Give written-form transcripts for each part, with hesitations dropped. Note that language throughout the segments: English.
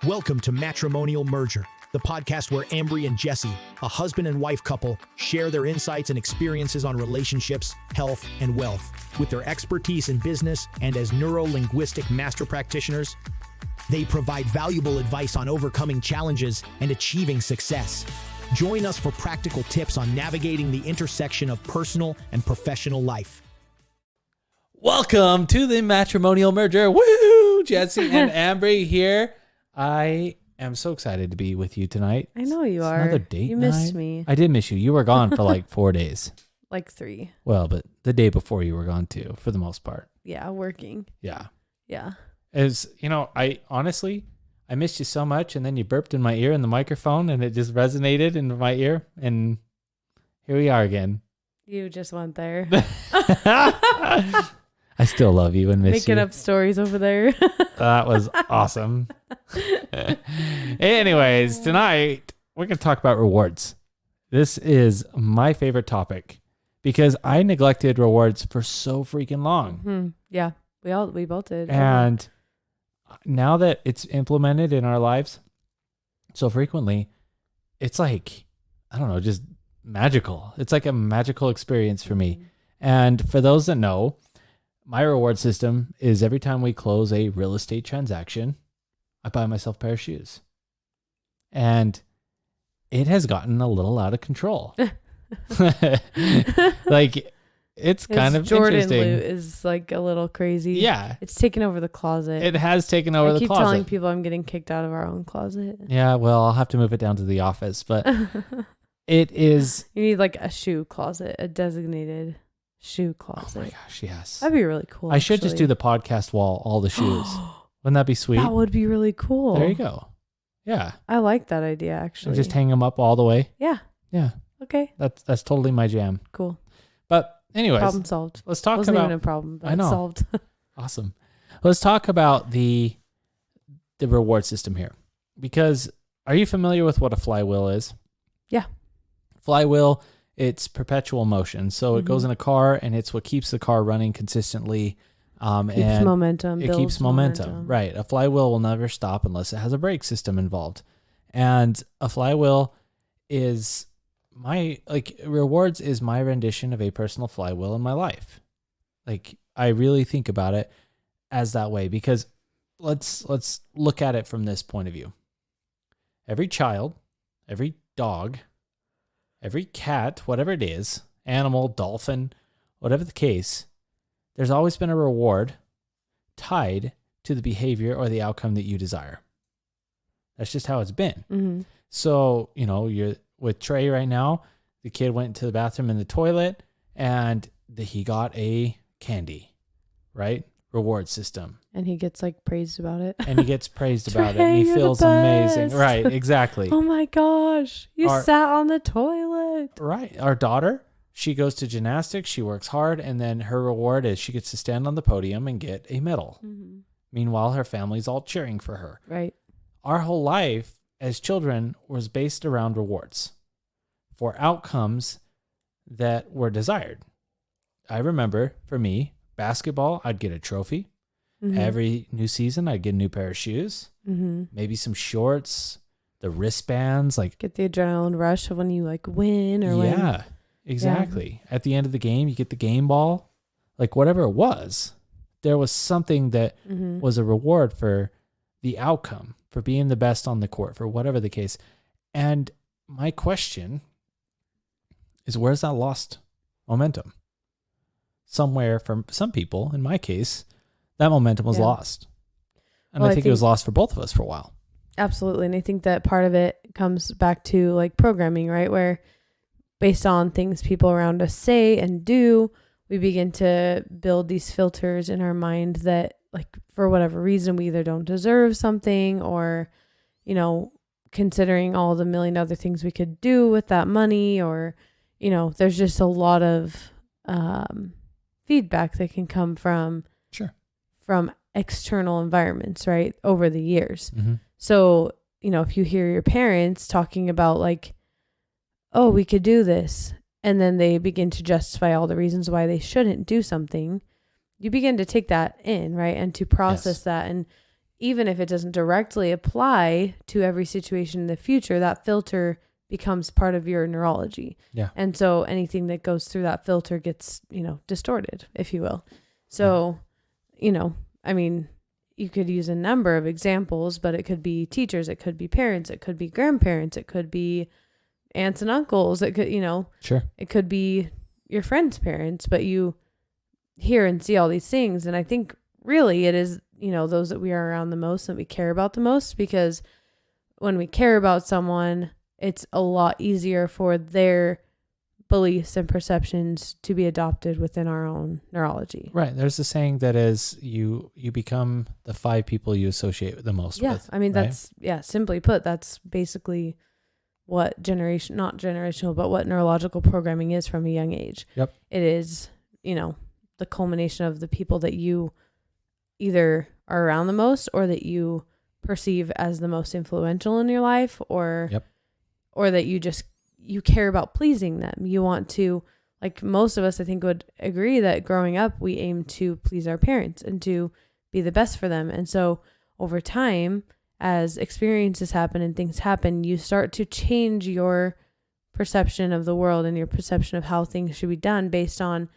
Welcome to Matrimonial Merger, the podcast where Ambry and Jesse, a husband and wife couple, share their insights and experiences on relationships, health, and wealth. With their expertise in business and as neuro-linguistic master practitioners, they provide valuable advice on overcoming challenges and achieving success. Join us for practical tips on navigating the intersection of personal and professional life. Welcome to the Matrimonial Merger. Woo! Jesse and Ambry here. I am so excited to be with you tonight. I know you are. Another date You night. missed me. I did miss you. You were gone for like 4 days. Like 3. Well, but the day before you were gone too, for the most part. Yeah, working. Yeah. Yeah. I honestly missed you so much, and then you burped in my ear in the microphone, and it just resonated in my ear, and here we are again. You just went there. I still love you and miss you. Making up stories over there. That was awesome. Anyways, tonight we're going to talk about rewards. This is my favorite topic because I neglected rewards for so freaking long. Mm-hmm. Yeah, we both did. And now that it's implemented in our lives so frequently, it's like, I don't know, just magical. It's like a magical experience for me. And for those that know, my reward system is every time we close a real estate transaction, I buy myself a pair of shoes. And it has gotten a little out of control. Like, it's kind of Jordan interesting. loot is like a little crazy. Yeah. It's taken over the closet. It has taken over the I keep closet. telling people I'm getting kicked out of our own closet. Yeah, well, I'll have to move it down to the office, but it is. You need like a shoe closet, a designated shoe closet. Oh my gosh, yes. That'd be really cool. I should just actually. do the podcast wall, all the shoes. Wouldn't that be sweet? That would be really cool. There you go. Yeah. I like that idea actually. Just hang them up all the way. Yeah. Yeah. Okay. That's totally my jam. Cool. But anyways, Problem solved. let's talk Wasn't about. even a problem, but I know. it's solved. Awesome. Let's talk about the reward system here, because are you familiar with what a flywheel is? Yeah. Flywheel, it's perpetual motion. So it goes in a car, and it's what keeps the car running consistently. Keeps And momentum. it builds keeps momentum. Right. A flywheel will never stop unless it has a brake system involved. And a flywheel is rewards is my rendition of a personal flywheel in my life. Like, I really think about it as that way, because let's look at it from this point of view. Every child, every dog, every cat, whatever it is, animal, dolphin, whatever the case, there's always been a reward tied to the behavior or the outcome that you desire. That's just how it's been. Mm-hmm. So, you're with Trey right now. The kid went to the bathroom in the toilet, and he got a candy, right? Reward system. And he gets like praised about it. And he gets praised about it. Trey, And he you're the feels amazing. best. Right, exactly. Oh my gosh. You sat on the toilet. Right. Our daughter, she goes to gymnastics. She works hard. And then her reward is she gets to stand on the podium and get a medal. Mm-hmm. Meanwhile, her family's all cheering for her. Right. Our whole life as children was based around rewards for outcomes that were desired. I remember, for me, basketball, I'd get a trophy. Mm-hmm. Every new season, I'd get a new pair of shoes, maybe some shorts, the wristbands, like get the adrenaline rush of when you like win or win. Yeah, exactly. At the end of the game, you get the game ball, like whatever it was. There was something that was a reward for the outcome, for being the best on the court, for whatever the case. And my question is, where's that lost momentum? Somewhere, for some people, in my case, that momentum was lost. And I think it was lost for both of us for a while. Absolutely. And I think that part of it comes back to like programming, right? Where based on things people around us say and do, we begin to build these filters in our mind that, like, for whatever reason, we either don't deserve something, or, considering all the million other things we could do with that money, or, there's just a lot of feedback that can come from external environments, right, over the years. Mm-hmm. So, if you hear your parents talking about like, oh, we could do this, and then they begin to justify all the reasons why they shouldn't do something, you begin to take that in, right? And to process that. And even if it doesn't directly apply to every situation in the future, that filter becomes part of your neurology. Yeah. And so anything that goes through that filter gets, distorted, if you will. So, I mean, you could use a number of examples, but it could be teachers, it could be parents, it could be grandparents, it could be aunts and uncles, it could, Sure. it could be your friends' parents, but you hear and see all these things. And I think really it is, those that we are around the most, that we care about the most, because when we care about someone, it's a lot easier for their beliefs and perceptions to be adopted within our own neurology. Right. There's a saying that is you become the 5 people you associate the most with. I mean, right? that's, simply put, that's basically what not generational, but what neurological programming is from a young age. Yep. It is, the culmination of the people that you either are around the most or that you perceive as the most influential in your life, or that you care about pleasing them. You want to, like most of us, I think, would agree that growing up, we aim to please our parents and to be the best for them. And so over time, as experiences happen and things happen, you start to change your perception of the world and your perception of how things should be done based on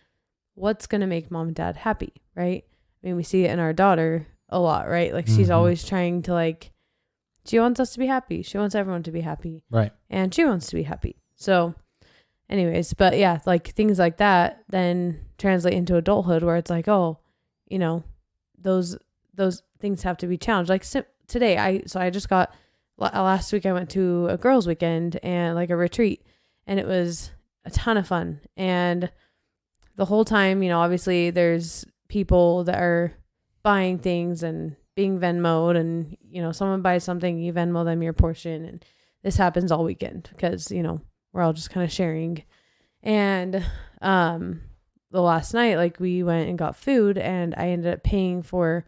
what's going to make mom and dad happy, right? I mean, we see it in our daughter a lot, right? Like she's always trying to she wants us to be happy. She wants everyone to be happy. Right. And she wants to be happy. So anyways, but yeah, things like that then translate into adulthood where it's like, oh, those things have to be challenged. Like today, I just got, last week I went to a girls' weekend and a retreat, and it was a ton of fun. And the whole time, obviously there's people that are buying things and being Venmo'd, and, someone buys something, you Venmo them your portion. And this happens all weekend because, we're all just kind of sharing. And, the last night, we went and got food, and I ended up paying for,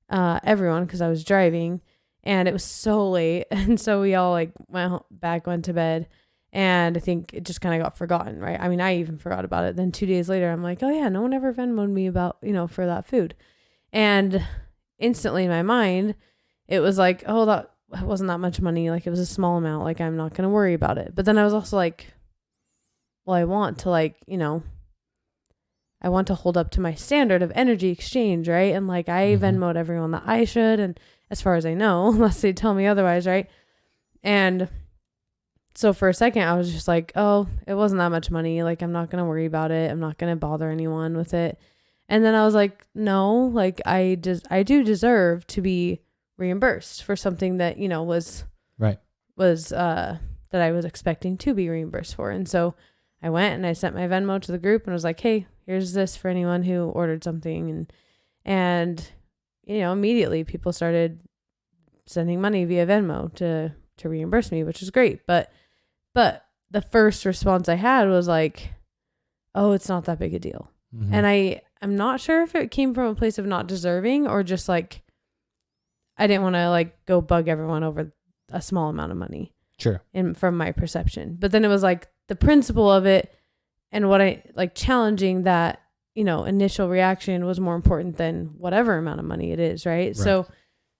everyone, cause I was driving, and it was so late. And so we all went to bed, and I think it just kind of got forgotten. Right. I mean, I even forgot about it. Then 2 days later, I'm like, oh yeah, no one ever Venmo'd me about, for that food. And instantly in my mind, it was like, oh, that wasn't that much money. It was a small amount. I'm not going to worry about it. But then I was also like, well, I want to I want to hold up to my standard of energy exchange. Right. And I Venmo'd everyone that I should. And as far as I know, unless they tell me otherwise. Right. And so for a second, I was just like, oh, it wasn't that much money. I'm not going to worry about it. I'm not going to bother anyone with it. And then I was like, no, I do deserve to be reimbursed for something that, was that I was expecting to be reimbursed for. And so I went and I sent my Venmo to the group and was like, hey, here's this for anyone who ordered something. And immediately people started sending money via Venmo to reimburse me, which is great. But the first response I had was like, oh, it's not that big a deal. Mm-hmm. And I'm not sure if it came from a place of not deserving or just I didn't want to go bug everyone over a small amount of money. Sure. From my perception. But then it was the principle of it and what I challenging that, initial reaction was more important than whatever amount of money it is. Right. So,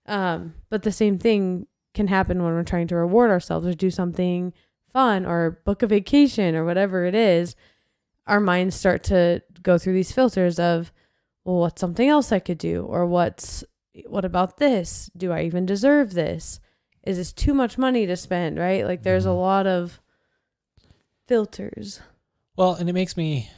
but the same thing can happen when we're trying to reward ourselves or do something fun or book a vacation or whatever it is. Our minds start to go through these filters of, well, what's something else I could do? Or what about this? Do I even deserve this? Is this too much money to spend? Right? There's a lot of filters. Well, and it makes me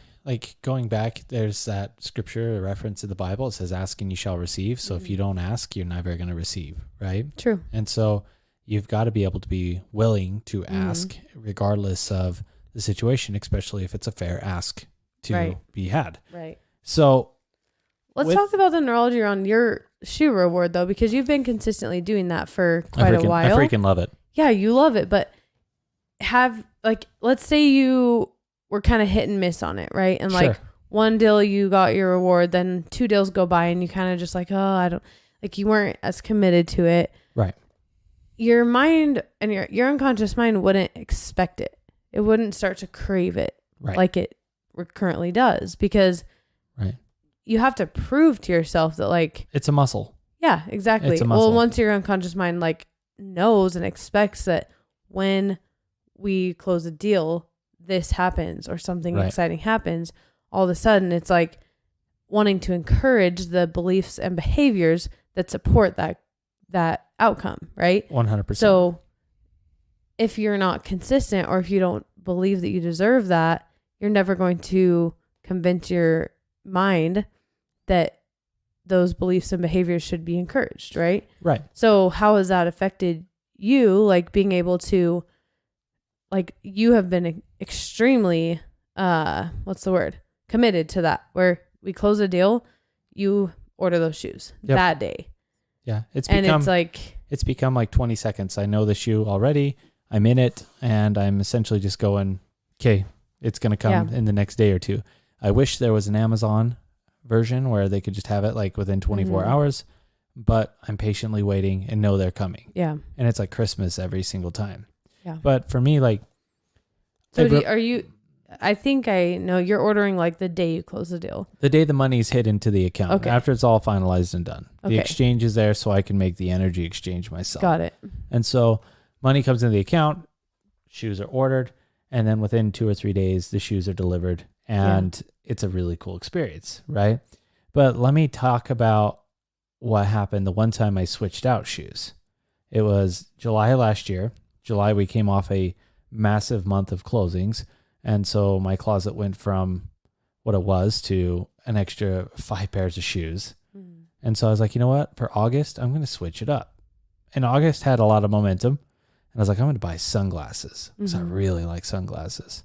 going back, there's that scripture, a reference in the Bible. It says, ask and you shall receive. So if you don't ask, you're never going to receive. Right? True. And so you've got to be able to be willing to ask regardless of the situation, especially if it's a fair ask to be had. Right. So let's talk about the neurology around your shoe reward though, because you've been consistently doing that for quite a while. I freaking love it. Yeah, you love it, but let's say you were kind of hit and miss on it, right? And Sure. one deal you got your reward, then 2 deals go by and you kind of just oh, I don't, you weren't as committed to it. Right. Your mind and your unconscious mind wouldn't expect it. It wouldn't start to crave it like it currently does, because you have to prove to yourself that it's a muscle. Yeah, exactly. It's a muscle. Well, once your unconscious mind like knows and expects that when we close a deal, this happens or something Right. exciting happens, all of a sudden it's like wanting to encourage the beliefs and behaviors that support that outcome, right? 100%. So if you're not consistent or if you don't believe that you deserve that, you're never going to convince your mind that those beliefs and behaviors should be encouraged, right? Right. So how has that affected you, like being able to, like you have been extremely, what's the word? Committed to that, where we close a deal, you order those shoes Yep. that day. Yeah. It's And it's become like 20 seconds. I know the shoe already. I'm in it and I'm essentially just going, okay, it's going to come in the next day or two. I wish there was an Amazon version where they could just have it like within 24 hours, but I'm patiently waiting and know they're coming. Yeah. And it's like Christmas every single time. Yeah. But for me, like, So are you, I think I know you're ordering like the day you close the deal. the day the money's hit into the account, Okay. after it's all finalized and done, the Okay. exchange is there so I can make the energy exchange myself. Got it. And so money comes into the account, shoes are ordered, and then within 2 or 3 days, the shoes are delivered. And it's a really cool experience, right? But let me talk about what happened the one time I switched out shoes. It was July last year. July, we came off a massive month of closings. And so my closet went from what it was to an extra 5 pairs of shoes. And so I was like, you know what? For August, I'm going to switch it up. And August had a lot of momentum. And I was like, I'm going to buy sunglasses because I really like sunglasses.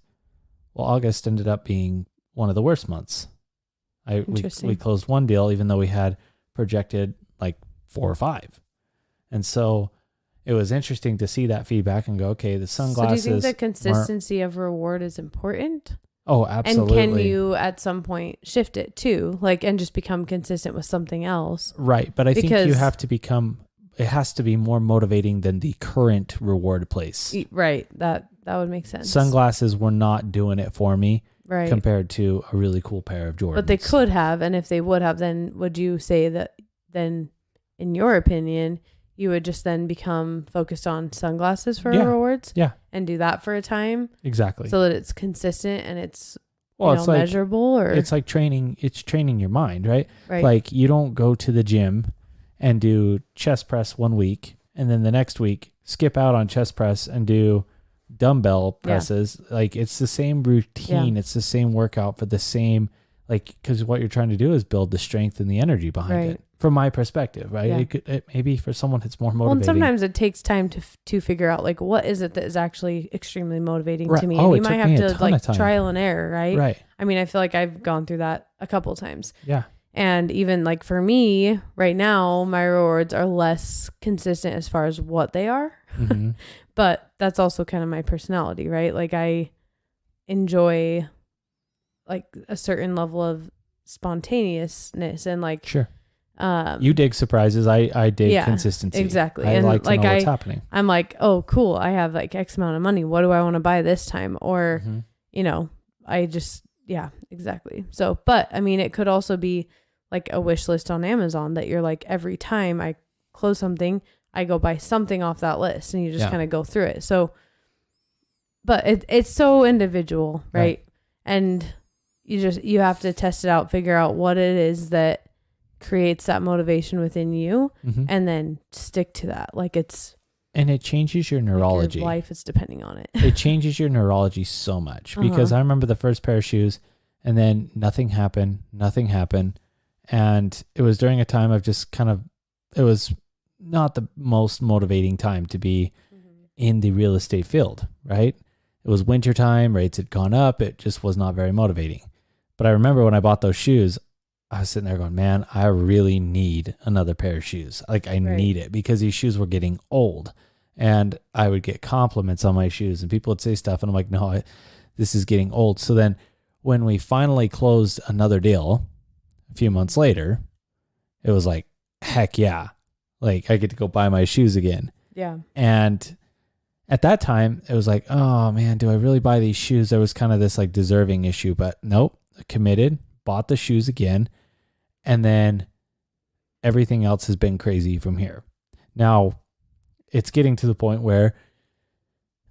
Well, August ended up being one of the worst months. We closed one deal, even though we had projected like 4 or 5. And so it was interesting to see that feedback and go, okay, the sunglasses. So do you think the consistency of reward is important? Oh, absolutely. And can you at some point shift it too, like, and just become consistent with something else? Right. But I think you have to become, it has to be more motivating than the current reward place. Right. That would make sense. Sunglasses were not doing it for me. Right. Compared to a really cool pair of Jordans. But they could have, and if they would have, then would you say that then, in your opinion, you would just then become focused on sunglasses for rewards? Yeah. And do that for a time? Exactly. So that it's consistent and it's, it's like, measurable? Or it's like training your mind, right? Right. Like you don't go to the gym and do chest press 1 week and then the next week skip out on chest press and do dumbbell presses. Like it's the same routine. It's the same workout for the same, like, because what you're trying to do is build the strength and the energy behind it. From my perspective, right? Yeah. Maybe for someone it's more motivating. Well, and sometimes it takes time to figure out like what is it that is actually extremely motivating to me. Oh, and it you might took me have a to ton of like time. trial and error, right? Right. I mean, I feel like I've gone through that a couple times. Yeah. And even like for me right now, my rewards are less consistent as far as what they are. Mm-hmm. But that's also kind of my personality, right? Like I enjoy like a certain level of spontaneousness and like sure. You dig surprises. I dig consistency. Exactly. I and like to like know what's happening. I'm like, oh, cool. I have like X amount of money. What do I want to buy this time? Or, I just, exactly. So, but I mean, it could also be like a wish list on Amazon that you're like, every time I close something, I go buy something off that list and you just kind of go through it. So, but it's so individual, right? And you have to test it out, figure out what it is that creates that motivation within you and then stick to that. Like and it changes your neurology. Like your life is depending on it. It changes your neurology so much because I remember the first pair of shoes and then nothing happened. And it was during a time of just it was not the most motivating time to be in the real estate field, right? It was winter time, rates had gone up. It just was not very motivating. But I remember when I bought those shoes, I was sitting there going, man, I really need another pair of shoes. Like I need it because these shoes were getting old and I would get compliments on my shoes and people would say stuff. And I'm like, no, this is getting old. So then when we finally closed another deal a few months later, it was like, heck yeah. Like I get to go buy my shoes again. Yeah. And at that time it was like, oh man, do I really buy these shoes? There was kind of this like deserving issue, but nope, committed, bought the shoes again. And then everything else has been crazy from here. Now, it's getting to the point where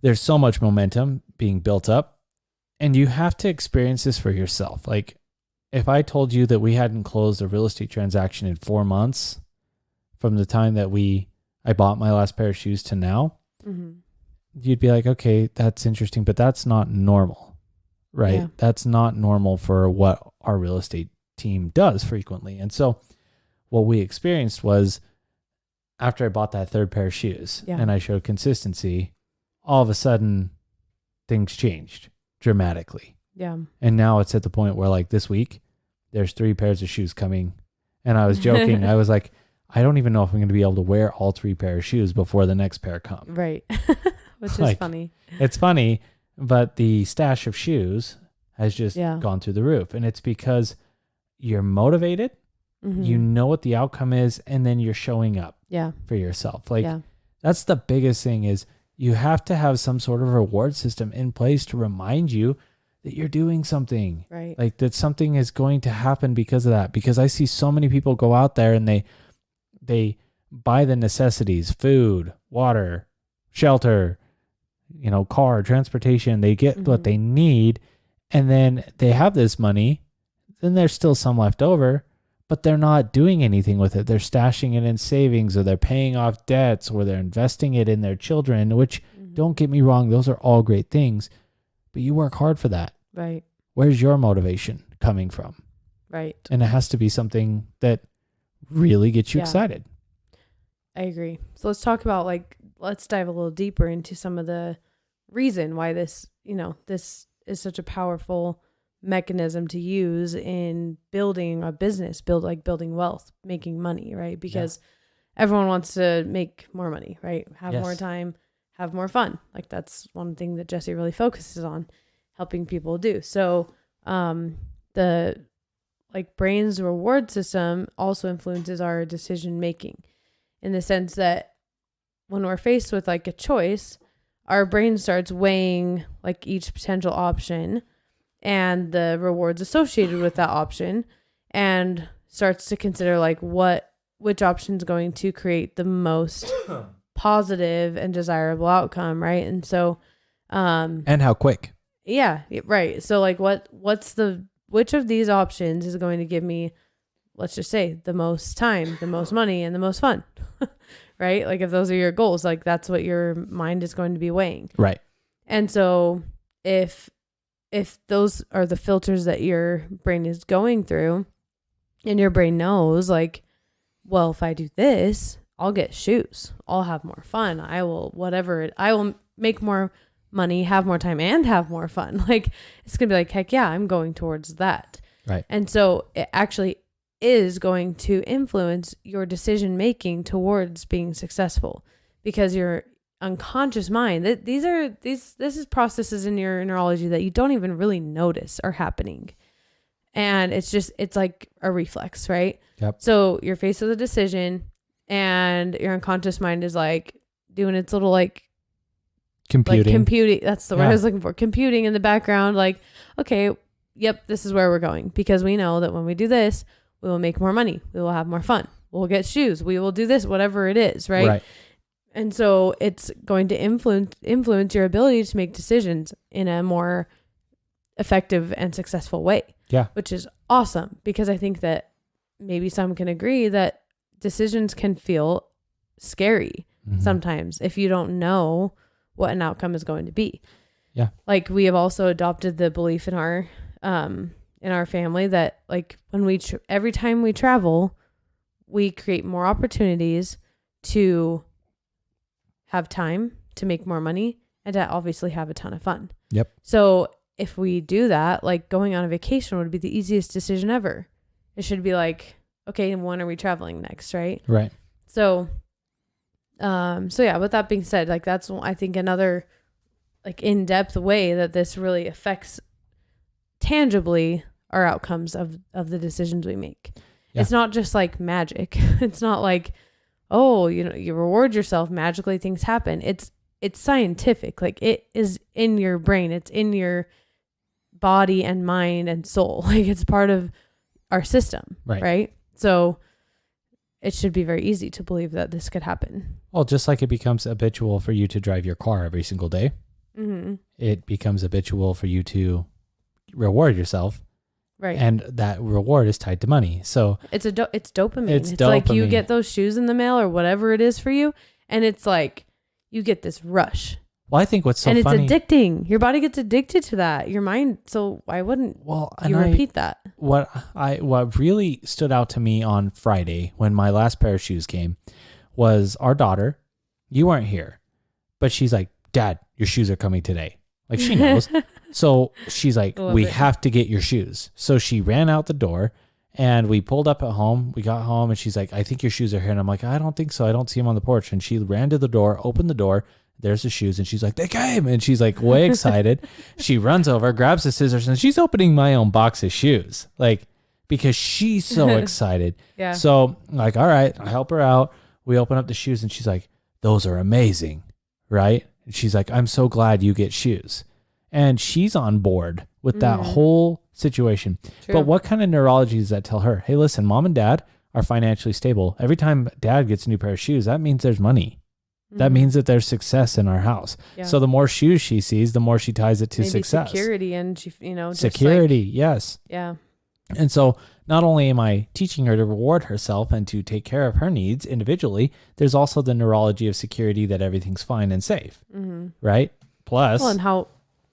there's so much momentum being built up, and you have to experience this for yourself. Like, if I told you that we hadn't closed a real estate transaction in 4 months from the time that I bought my last pair of shoes to now, you'd be like, okay, that's interesting, but that's not normal, right? Yeah. That's not normal for what our real estate team does frequently. And so what we experienced was, after I bought that third pair of shoes and I showed consistency, all of a sudden things changed dramatically. Yeah. And now it's at the point where, like, this week there's 3 pairs of shoes coming. And I was joking. I was like, I don't even know if I'm going to be able to wear all 3 pairs of shoes before the next pair comes. Right. Which is Like, funny. It's funny, but the stash of shoes has just gone through the roof. And it's because you're motivated, you know what the outcome is, and then you're showing up for yourself. Like, that's the biggest thing, is you have to have some sort of reward system in place to remind you that you're doing something. Right. Like, that something is going to happen because of that. Because I see so many people go out there and they buy the necessities, food, water, shelter, car, transportation. They get what they need, and then they have this money. Then there's still some left over, but they're not doing anything with it. They're stashing it in savings, or they're paying off debts, or they're investing it in their children, which, don't get me wrong, those are all great things, but you work hard for that. Right. Where's your motivation coming from? Right. And it has to be something that really gets you excited. I agree. So let's talk about, let's dive a little deeper into some of the reason why this is such a powerful mechanism to use in building a business, building wealth, making money, right? Because everyone wants to make more money, right? Have more time, have more fun. Like, that's one thing that Jesse really focuses on helping people do. So the brain's reward system also influences our decision making, in the sense that when we're faced with a choice, our brain starts weighing each potential option and the rewards associated with that option, and starts to consider which option is going to create the most positive and desirable outcome, right? And so and how quick. Yeah, right. So which of these options is going to give me, let's just say, the most time, the most money, and the most fun? Right? If those are your goals, that's what your mind is going to be weighing. Right. And so if those are the filters that your brain is going through, and your brain knows, well, if I do this, I'll get shoes, I'll have more fun, I will make more money, have more time, and have more fun. It's gonna be heck yeah, I'm going towards that. Right. And so it actually is going to influence your decision making towards being successful, because your unconscious mind, this is processes in your neurology that you don't even really notice are happening, and it's like a reflex, right? Yep. So you're faced with a decision, and your unconscious mind is doing its little computing. That's the word I was looking for. Computing in the background, okay, yep, this is where we're going, because we know that when we do this, we will make more money, we will have more fun, we'll get shoes, we will do this, whatever it is, right? And so it's going to influence your ability to make decisions in a more effective and successful way. Yeah. Which is awesome, because I think that maybe some can agree that decisions can feel scary sometimes if you don't know what an outcome is going to be. Yeah. We have also adopted the belief in our family that when every time we travel, we create more opportunities to have time, to make more money, and to obviously have a ton of fun. Yep. So if we do that, going on a vacation would be the easiest decision ever. It should be okay, and when are we traveling next, right? Right. So yeah, with that being said, that's, I think, another in-depth way that this really affects tangibly our outcomes of the decisions we make. Yeah. It's not just magic. It's not oh, you reward yourself, magically things happen. It's scientific. It is in your brain. It's in your body and mind and soul. It's part of our system. Right. So it should be very easy to believe that this could happen. Well, just like it becomes habitual for you to drive your car every single day, it becomes habitual for you to reward yourself. Right. And that reward is tied to money. So it's dopamine. It's like you dopamine. get those shoes in the mail or whatever it is for you. And it's like you get this rush. well, I think what's so and funny. it's addicting. Your body gets addicted to that. Your mind. So why wouldn't And you repeat that? What really stood out to me on Friday when my last pair of shoes came was our daughter. You weren't here, but she's like, Dad, your shoes are coming today. Like she knows. So she's like, Love we it. have to get your shoes. So she ran out the door and we pulled up at home. We got home and she's like, I think your shoes are here. And I'm like, I don't think so. I don't see them on the porch. And she ran to the door, opened the door. There's the shoes. And she's like, they came. And she's like way excited. She runs over, grabs the scissors, and she's opening my own box of shoes. Like, because she's so excited. Yeah. So I'm like, all right, I help her out. We open up the shoes and she's like, those are amazing. Right. And she's like, I'm so glad you get shoes. And she's on board with that whole situation. True. But what kind of neurology does that tell her? Hey, listen, mom and dad are financially stable. Every time dad gets a new pair of shoes, that means there's money. That means that there's success in our house. Yeah. So the more shoes she sees, the more she ties it to Maybe success. security and she, just Security, yes. yeah. And so not only am I teaching her to reward herself and to take care of her needs individually, there's also the neurology of security that everything's fine and safe, right? Plus, Well, and how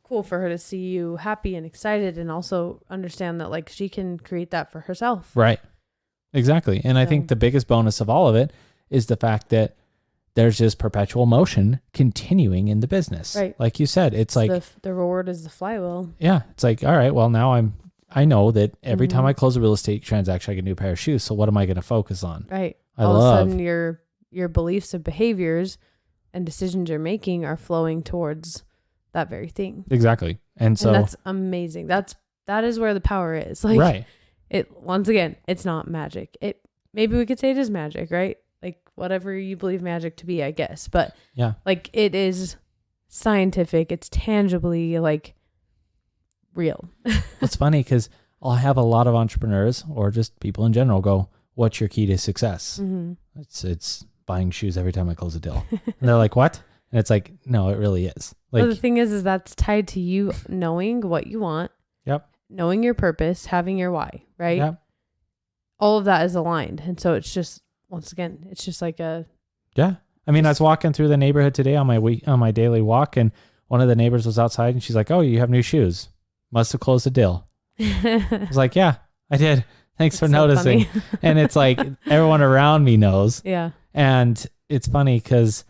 cool for her to see you happy and excited and also understand that like she can create that for herself. right, exactly. And I So- think the biggest bonus of all of it is the fact that there's just perpetual motion continuing in the business. Right. Like you said, it's like, The reward is the flywheel. yeah, it's like, all right, well, now I know that every Mm-hmm. time I close a real estate transaction, I get a new pair of shoes. So what am I going to focus on? Right. I All love- of a sudden your beliefs and behaviors and decisions you're making are flowing towards that very thing. Exactly. And so, and that's amazing. That is where the power is. Like right. it once again, it's not magic. Maybe we could say it is magic, right? Like whatever you believe magic to be, I guess. But Yeah. like it is scientific. It's tangibly like real. It's funny because I'll have a lot of entrepreneurs or just people in general go, what's your key to success? It's buying shoes every time I close a deal. And they're like, what? And it's like, no, it really is. Like, Well, the thing is that's tied to you knowing what you want, yep. knowing your purpose, having your why, right? Yep. All of that is aligned. And so it's just, once again, it's just like a, Yeah. I mean, I was walking through the neighborhood today on my daily walk, and one of the neighbors was outside and she's like, oh, you have new shoes. Must have closed the deal. I was like, yeah, I did. Thanks for It's so noticing. funny. And it's like everyone around me knows. yeah. And it's funny because,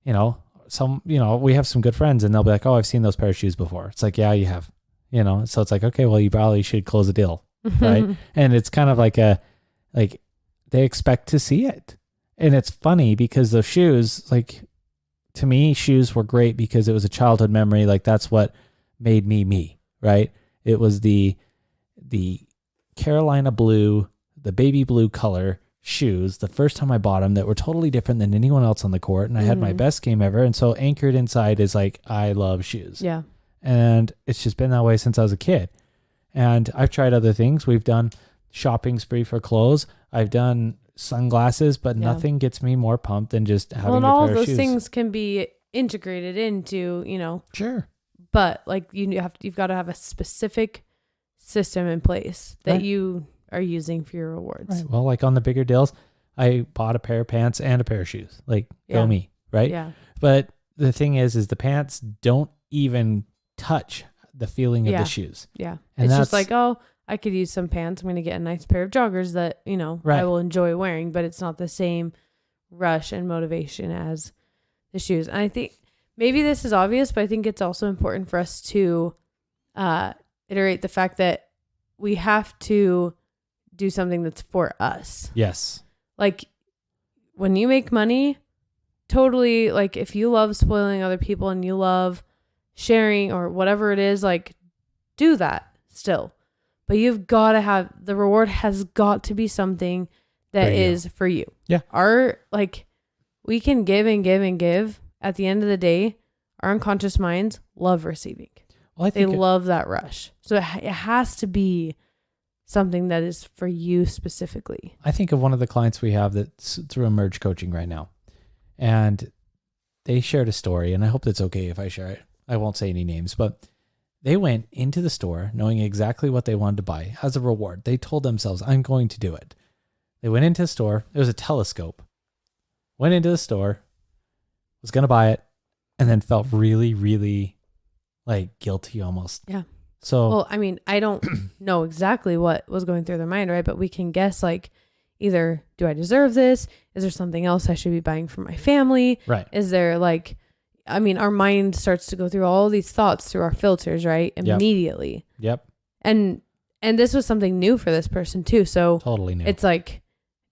we have some good friends and they'll be like, oh, I've seen those pair of shoes before. It's like, yeah, you have, so it's like, okay, well, you probably should close a deal. Right. And it's kind of like they expect to see it. And it's funny because the shoes, like to me, shoes were great because it was a childhood memory. Like that's what made me, right? It was the Carolina blue, the baby blue color shoes, the first time I bought them, that were totally different than anyone else on the court. And I had my best game ever. And so anchored inside is like, I love shoes. Yeah. And it's just been that way since I was a kid. And I've tried other things. We've done shopping spree for clothes. I've done sunglasses, but Yeah. nothing gets me more pumped than just having Well, and a all pair of of those shoes. things can be integrated into, Sure. but like you've got to have a specific system in place that Right. you are using for your rewards. Right. Well, like on the bigger deals, I bought a pair of pants and a pair of shoes. Like, Yeah. go me, right? Yeah. But the thing is the pants don't even touch the feeling of Yeah. the shoes. Yeah. And it's just that's- like, oh, I could use some pants. I'm going to get a nice pair of joggers that, Right. I will enjoy wearing, but it's not the same rush and motivation as the shoes. And I think maybe this is obvious, but I think it's also important for us to iterate the fact that we have to do something that's for us. Yes. Like when you make money, totally, like if you love spoiling other people and you love sharing or whatever it is, like do that still. But you've got to have, the reward has got to be something that For you. is for you. Yeah. We can give and give and give. At the end of the day, our unconscious minds love receiving. Well, I They think love that rush. So it has to be something that is for you specifically. I think of one of the clients we have that's through Emerge Coaching right now. And they shared a story, and I hope that's okay if I share it. I won't say any names, but they went into the store knowing exactly what they wanted to buy as a reward. They told themselves, I'm going to do it. They went into the store. It was a telescope. Went into the store, was going to buy it, and then felt really, really like guilty almost. Yeah. So, Well, I mean, I don't know exactly what was going through their mind, right? But we can guess, like, either do I deserve this? Is there something else I should be buying for my family? right. Is there like, I mean, our mind starts to go through all these thoughts through our filters, right? Immediately. Yep. And this was something new for this person too. So Totally new. it's like,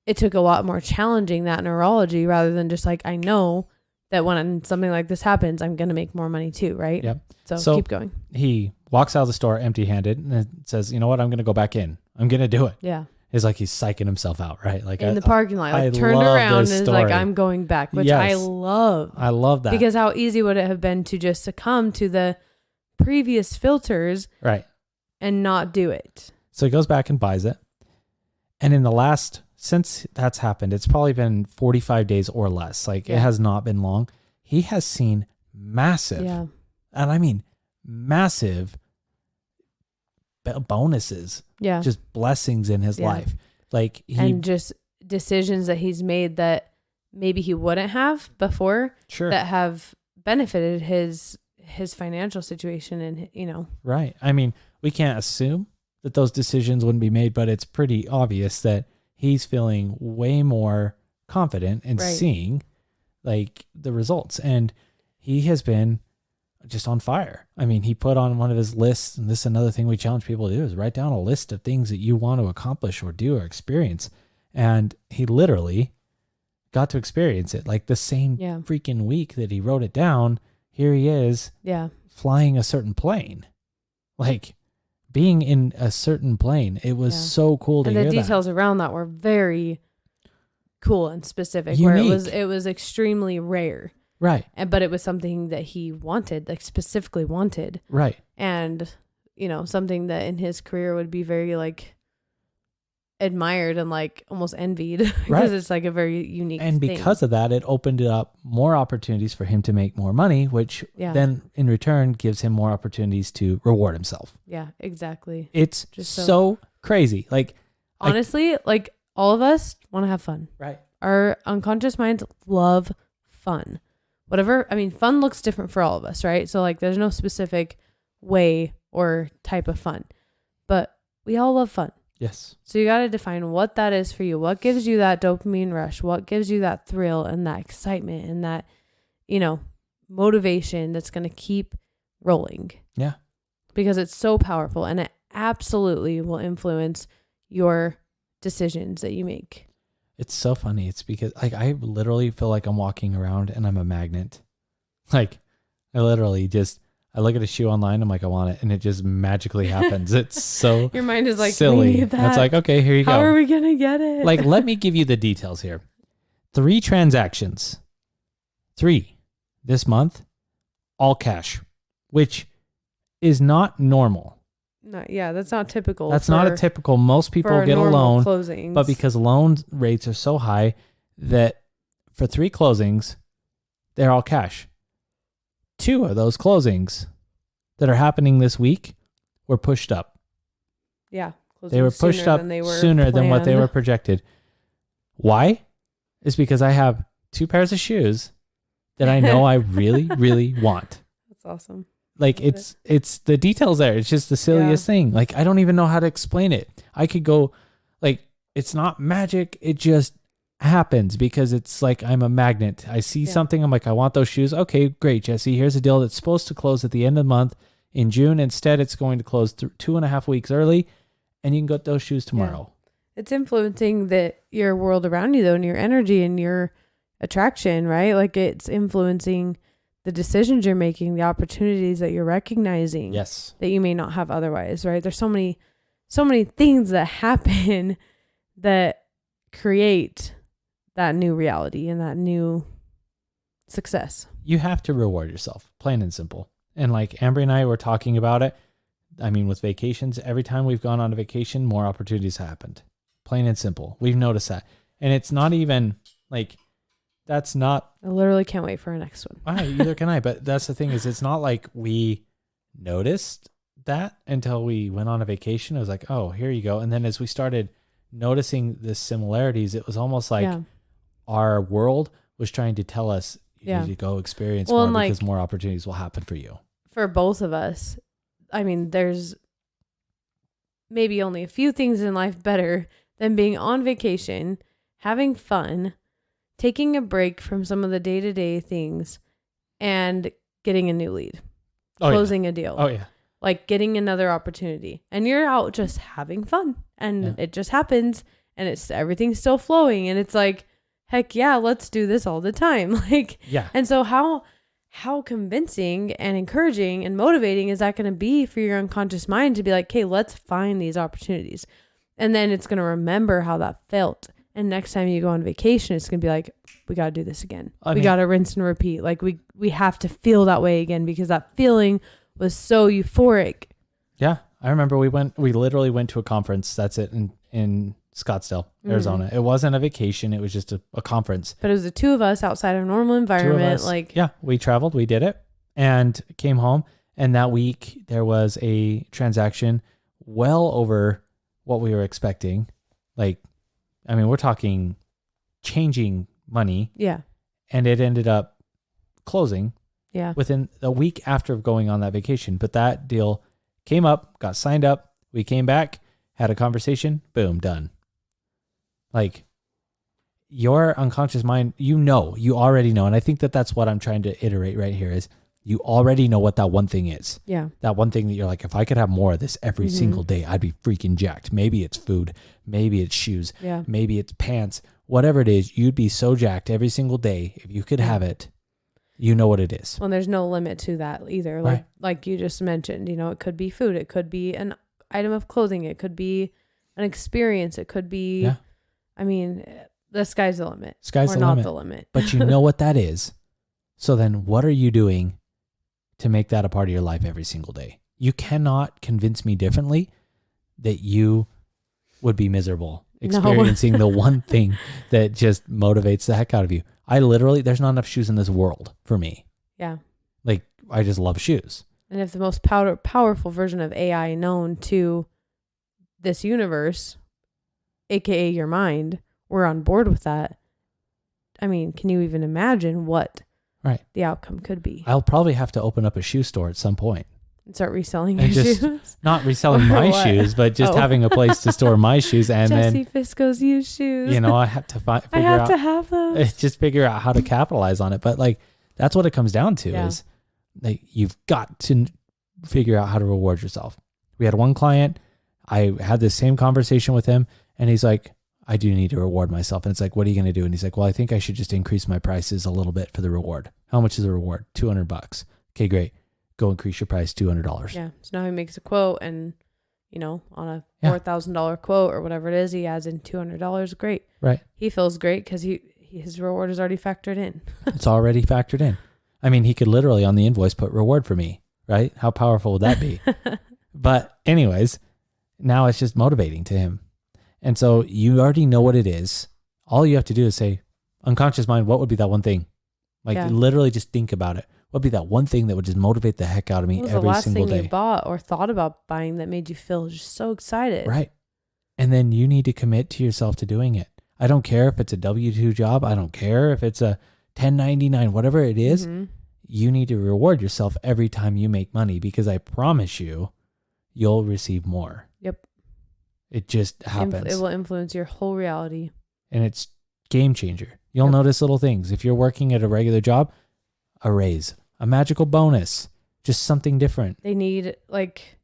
it took a lot more challenging that neurology rather than just like, I know that when something like this happens, I'm going to make more money too, right? Yep. So keep going. He walks out of the store empty-handed and then says, you know what? I'm going to go back in. I'm going to do it. Yeah. It's like he's psyching himself out, right? Like In the parking lot, like I turned love around and this is like, story. I'm going back, which I Yes. love. I love that. Because how easy would it have been to just succumb to the previous filters right. and not do it? So he goes back and buys it. And in the last, since that's happened, it's probably been 45 days or less. Like it Yeah. has not been long. He has seen massive, Yeah. and I mean massive bonuses, Yeah. just blessings in his Yeah. life. Like he, And just decisions that he's made that maybe he wouldn't have before sure. that have benefited his financial situation and, you know. Right. I mean, we can't assume that those decisions wouldn't be made, but it's pretty obvious that he's feeling way more confident and Right. seeing like the results. And he has been just on fire. I mean, he put on one of his lists, and this is another thing we challenge people to do, is write down a list of things that you want to accomplish or do or experience. And he literally got to experience it like the same Yeah. freaking week that he wrote it down. Here he is Yeah. flying a certain plane, like being in a certain plane. It was Yeah. so cool to And hear the that. details around that were very cool and specific, Unique. where it was extremely rare. Right. But it was something that he wanted, like specifically wanted. Right. And, you know, something that in his career would be very like admired and like almost envied because Right. it's like a very unique And thing. because of that, it opened up more opportunities for him to make more money, which Yeah. then in return gives him more opportunities to reward himself. Yeah, exactly. It's Just so crazy. Like, Honestly, like all of us want to have fun. right. Our unconscious minds love fun. Whatever, I mean, fun looks different for all of us, right? So like there's no specific way or type of fun, but we all love fun. Yes. So you got to define what that is for you. What gives you that dopamine rush? What gives you that thrill and that excitement and that, you know, motivation that's going to keep rolling? Yeah. Because it's so powerful and it absolutely will influence your decisions that you make. It's so funny. It's because like I literally feel like I'm walking around and I'm a magnet. Like I literally just I look at a shoe online, I'm like, I want it, and it just magically happens. It's so Your mind is like, silly. we need And that. it's like, okay, here you How go. are we going to get it? Like, let me give you the details here. 3 transactions. 3 this month, all cash, which is not normal. Yeah, that's not typical. That's not a typical. Most people for get a normal loan, closings. but because loan rates are so high that for 3 closings, they're all cash. 2 of those closings that are happening this week were pushed up. yeah, They were pushed up sooner than what they were projected. Why? It's because I have 2 pairs of shoes that I know I really, really want. That's awesome. Like Love it's the details there. It's just the silliest thing. Like I don't even know how to explain it. I could go like it's not magic. It just happens because it's like I'm a magnet. I see something. I'm like, I want those shoes. Okay, great, Jesse. Here's a deal that's supposed to close at the end of the month in June. Instead, it's going to close 2.5 weeks early, and you can get those shoes tomorrow. It's influencing your world around you though, and your energy and your attraction, right? Like it's influencing the decisions you're making, the opportunities that you're recognizing. Yes. That you may not have otherwise, right? There's so many things that happen that create that new reality and that new success. You have to reward yourself, plain and simple. And like Amber and I were talking about it, I mean, with vacations, every time we've gone on a vacation, more opportunities happened. Plain and simple. We've noticed that. And it's not even like, that's not. I literally can't wait for our next one. Either can I. But that's the thing is, it's not like we noticed that until we went on a vacation. It was like, oh, here you go. And then as we started noticing the similarities, it was almost like our world was trying to tell us, you need to go experience more because more opportunities will happen for you. For both of us, I mean, there's maybe only a few things in life better than being on vacation, having fun, taking a break from some of the day-to-day things, and getting a new lead, closing a deal. Oh, yeah. Like getting another opportunity. And you're out just having fun. And it just happens. And everything's still flowing. And it's like, heck yeah, let's do this all the time. Like, yeah. And so how convincing and encouraging and motivating is that going to be for your unconscious mind to be like, hey, let's find these opportunities. And then it's going to remember how that felt. And next time you go on vacation, it's going to be like, we got to do this again. We got to rinse and repeat. Like we have to feel that way again because that feeling was so euphoric. Yeah. I remember we literally went to a conference. That's it in Scottsdale, Arizona. It wasn't a vacation. It was just a conference. But it was the two of us outside of normal environment. We traveled, we did it and came home. And that week there was a transaction well over what we were expecting. Like, I mean, we're talking changing money. Yeah. And it ended up closing within a week after going on that vacation. But that deal came up, got signed up. We came back, had a conversation, boom, done. Like your unconscious mind, you already know. And I think that's what I'm trying to iterate right here is you already know what that one thing is. Yeah. That one thing that you're like, if I could have more of this every single day, I'd be freaking jacked. Maybe it's food. Maybe it's shoes. Yeah. Maybe it's pants. Whatever it is, you'd be so jacked every single day. If you could have it, you know what it is. Well, there's no limit to that either. Like you just mentioned, it could be food. It could be an item of clothing. It could be an experience. It could be, I mean, the sky's the limit. Sky's not the limit. But you know what that is. So then what are you doing to make that a part of your life every single day? You cannot convince me differently that you would be miserable experiencing the one thing that just motivates the heck out of you. There's not enough shoes in this world for me. Yeah. Like, I just love shoes. And if the most powerful version of AI known to this universe, aka your mind, we're on board with that, I mean, can you even imagine what the outcome could be? I'll probably have to open up a shoe store at some point. And start reselling your shoes? Not reselling my shoes, but just having a place to store my shoes. And Jesse Fisco's used shoes. I have to to have those. Just figure out how to capitalize on it. But like, that's what it comes down to is like, you've got to figure out how to reward yourself. We had one client, I had this same conversation with him and he's like, I do need to reward myself. And it's like, what are you going to do? And he's like, well, I think I should just increase my prices a little bit for the reward. How much is the reward? $200. Okay, great. Go increase your price $200. Yeah. So now he makes a quote and, on a $4,000 quote or whatever it is, he adds in $200. Great. Right. He feels great because his reward is already factored in. It's already factored in. I mean, he could literally on the invoice put reward for me, right? How powerful would that be? But anyways, now it's just motivating to him. And so you already know what it is. All you have to do is say, unconscious mind, what would be that one thing? Like literally just think about it. What would be that one thing that would just motivate the heck out of me every single day? What was the last thing you bought or thought about buying that made you feel just so excited? Right. And then you need to commit to yourself to doing it. I don't care if it's a W-2 job. I don't care if it's a 1099, whatever it is. You need to reward yourself every time you make money because I promise you'll receive more. Yep. It just happens. It will influence your whole reality. And it's game changer. You'll notice little things. If you're working at a regular job, a raise, a magical bonus, just something different. They need like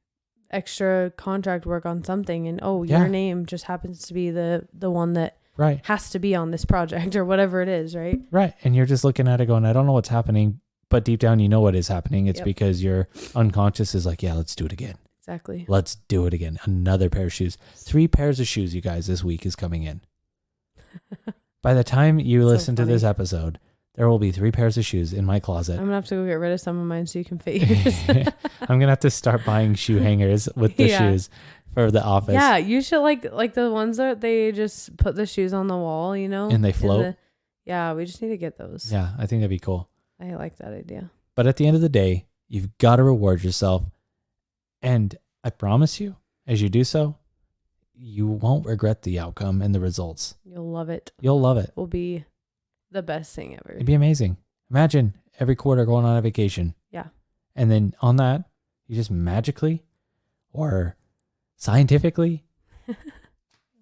extra contract work on something and your name just happens to be the one that has to be on this project or whatever it is, right? Right. And you're just looking at it going, I don't know what's happening, but deep down you know what is happening. It's because your unconscious is like, yeah, let's do it again. Exactly. Let's do it again. Another pair of shoes. 3 pairs of shoes, you guys, this week is coming in. By the time you listen to this episode, there will be 3 pairs of shoes in my closet. I'm gonna have to go get rid of some of mine so you can fit yours. I'm gonna have to start buying shoe hangers with the Yeah. shoes for the office. Yeah, you should like the ones that they just put the shoes on the wall, you know, And they float? Yeah, we just need to get those. Yeah, I think that'd be cool. I like that idea. But at the end of the day, you've got to reward yourself. And I promise you, as you do so, you won't regret the outcome and the results. You'll love it. You'll love it. Will be the best thing ever. It'd be amazing. Imagine every quarter going on a vacation. Yeah. And then on that, you just magically or scientifically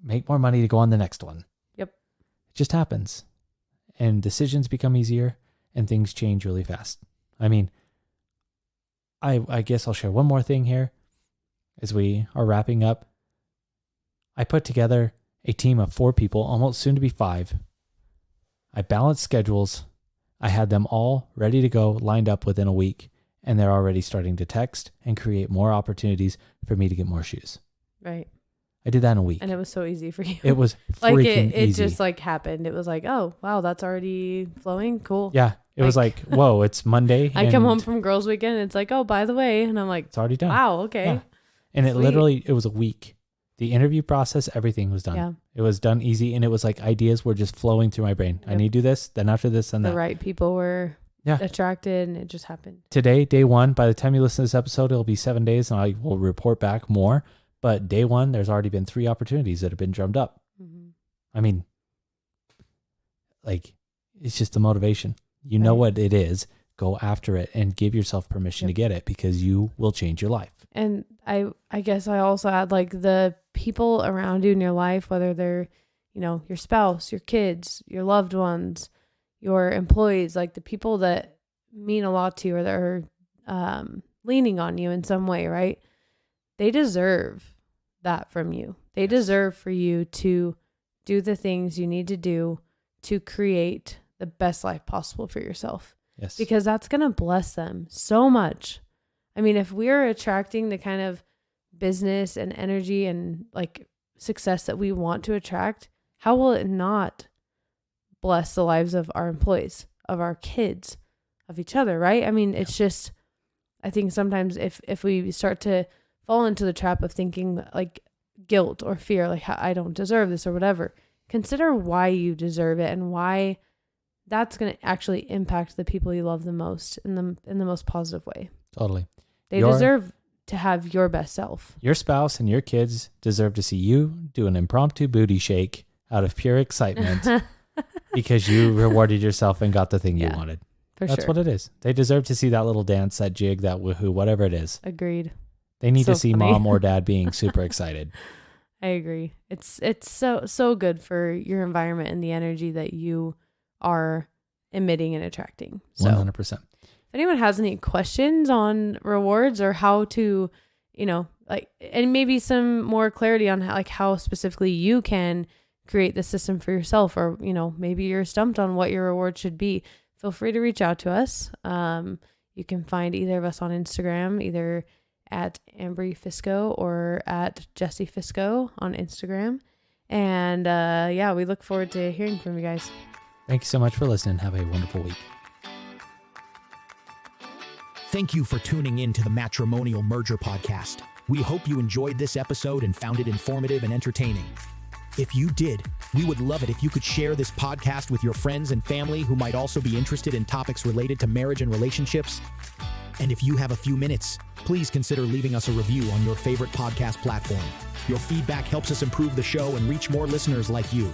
make more money to go on the next one. Yep. It just happens. And decisions become easier and things change really fast. I mean, I guess I'll share one more thing here as we are wrapping up. I put together a team of 4 people, almost soon to be 5. I balanced schedules. I had them all ready to go, lined up within a week, and they're already starting to text and create more opportunities for me to get more shoes. Right. I did that in a week. And it was so easy for you. It was like freaking it easy. just like happened. It was like, oh wow, that's already flowing. Cool. Yeah. It was like, whoa, it's Monday. I come and home from girls' weekend. And it's like, oh, by the way, and I'm like, it's already done. wow, okay. Yeah. And it Sweet. literally, it was a week. The interview process, everything was done. Yeah. It was done easy. And it was like ideas were just flowing through my brain. I Yep. need to do this, then after this, then The that. right people were Yeah. attracted, and it just happened. Today, day 1, by the time you listen to this episode, it'll be 7 days and I will report back more. But day 1, there's already been 3 opportunities that have been drummed up. Mm-hmm. I mean, like, it's just the motivation. You know Right. what it is. Go after it and give yourself permission to get it because you will change your life. And I guess I also add like the people around you in your life, whether they're, you know, your spouse, your kids, your loved ones, your employees, like the people that mean a lot to you or that are leaning on you in some way, right? They deserve that from you. They Yes. deserve for you to do the things you need to do to create the best life possible for yourself. Yes. Because that's going to bless them so much. I mean, if we're attracting the kind of business and energy and like success that we want to attract, how will it not bless the lives of our employees, of our kids, of each other, right? I mean, it's just, I think sometimes if we start to fall into the trap of thinking like guilt or fear, like I don't deserve this or whatever, consider why you deserve it and why that's going to actually impact the people you love the most in the most positive way. Totally. They deserve to have your best self. Your spouse and your kids deserve to see you do an impromptu booty shake out of pure excitement because you rewarded yourself and got the thing you Yeah, wanted. For That's sure. what it is. They deserve to see that little dance, that jig, that woohoo, whatever it is. Agreed. They need So to see funny. mom or dad being super excited. I agree. It's so good for your environment and the energy that you are emitting and attracting. So 100%. if anyone has any questions on rewards or how to, you know, like, and maybe some more clarity on how specifically you can create the system for yourself, or, you know, maybe you're stumped on what your reward should be, feel free to reach out to us. You can find either of us on Instagram, either at Ambry Fisco or at Jessie Fisco on Instagram. And yeah, we look forward to hearing from you guys. Thank you so much for listening. Have a wonderful week. Thank you for tuning in to the Matrimonial Merger Podcast. We hope you enjoyed this episode and found it informative and entertaining. If you did, we would love it if you could share this podcast with your friends and family who might also be interested in topics related to marriage and relationships. And if you have a few minutes, please consider leaving us a review on your favorite podcast platform. Your feedback helps us improve the show and reach more listeners like you.